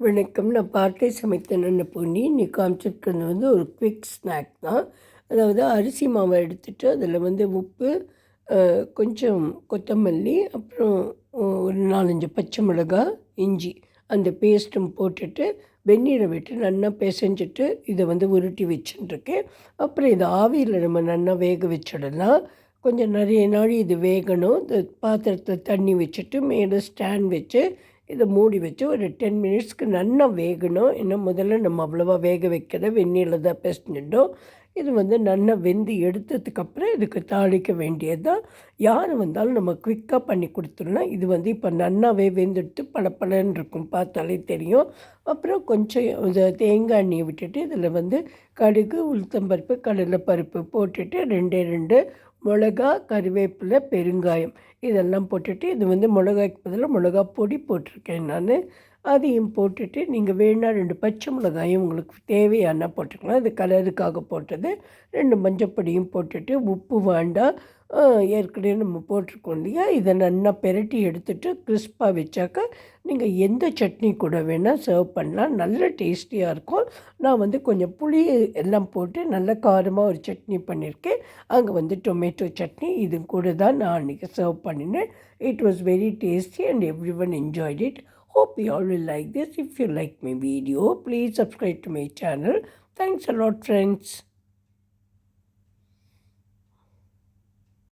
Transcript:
வணக்கம். நான் பார்த்தே சமைத்தேன் நல்ல பொன்னி. இன்னைக்கு காமிச்சிருக்கிறது ஒரு குவிக் ஸ்நாக் தான். அதாவது அரிசி மாவை எடுத்துட்டு, அதில் உப்பு, கொஞ்சம் கொத்தமல்லி, அப்புறம் ஒரு 4, 5 பச்சை மிளகாய், இஞ்சி அந்த பேஸ்ட்டும் போட்டுட்டு, வெந்நீரை விட்டு நல்லா பிசைஞ்சிட்டு, இதை உருட்டி வச்சுட்டுருக்கேன். அப்புறம் இதை ஆவியில் நம்ம நல்லா வேக வச்சிடலாம். கொஞ்சம் நிறைய நாள் இது வேகணும். இந்த பாத்திரத்தில் தண்ணி வச்சுட்டு, மேலே ஸ்டாண்ட் வச்சு இதை மூடி வச்சு ஒரு 10 மினிட்ஸ்க்கு நல்லா வேகணும். இன்னும் முதல்ல நம்ம அவ்வளோவா வேக வைக்கல, வெந்நீரில் தான் பெசஞ்சிட்டோம். இது நல்லா வெந்து எடுத்ததுக்கப்புறம் இதுக்கு தாளிக்க வேண்டியது தான். யார் வந்தாலும் நம்ம குயிக்காக பண்ணி கொடுத்துடலாம். இது இப்போ நல்லாவே வெந்துடுத்து பளபளன்னு இருக்கும், பார்த்தாலே தெரியும். அப்புறம் கொஞ்சம் தேங்காய் எண்ணெயை விட்டுட்டு இதில் கடுகு, உளுத்தம்பருப்பு, கடலைப்பருப்பு போட்டுட்டு 2 மிளகா, கருவேப்பிலை, பெருங்காயம் இதெல்லாம் போட்டுட்டு இது மிளகாய்க்கு பதிலாக மிளகா பொடி போட்டிருக்கேன் நான். அதையும் போட்டுட்டு நீங்கள் வேணால் 2 பச்சை மிளகாயும் உங்களுக்கு தேவையான போட்டுக்கலாம். இது கலருக்காக போட்டது. 2 மஞ்சப்பொடியும் போட்டுட்டு உப்பு வேண்டாம், ஏற்கனவே நம்ம போட்டிருக்கோம் இல்லையா. இதை நல்லா பெரட்டி எடுத்துகிட்டு கிறிஸ்பாக வச்சாக்கா நீங்கள் எந்த சட்னி கூட வேணால் சர்வ் பண்ணலாம். நல்ல டேஸ்டியாக இருக்கும். நான் கொஞ்சம் புளி எல்லாம் போட்டு நல்ல காரமாக ஒரு சட்னி பண்ணியிருக்கேன். அங்கே டொமேட்டோ சட்னி இது கூட தான் நான் அன்றைக்கி சர்வ் பண்ணினேன். It was very tasty and every one enjoyed it. Hope you all will like this. If you like my video, please subscribe to my channel. Thanks a lot, friends.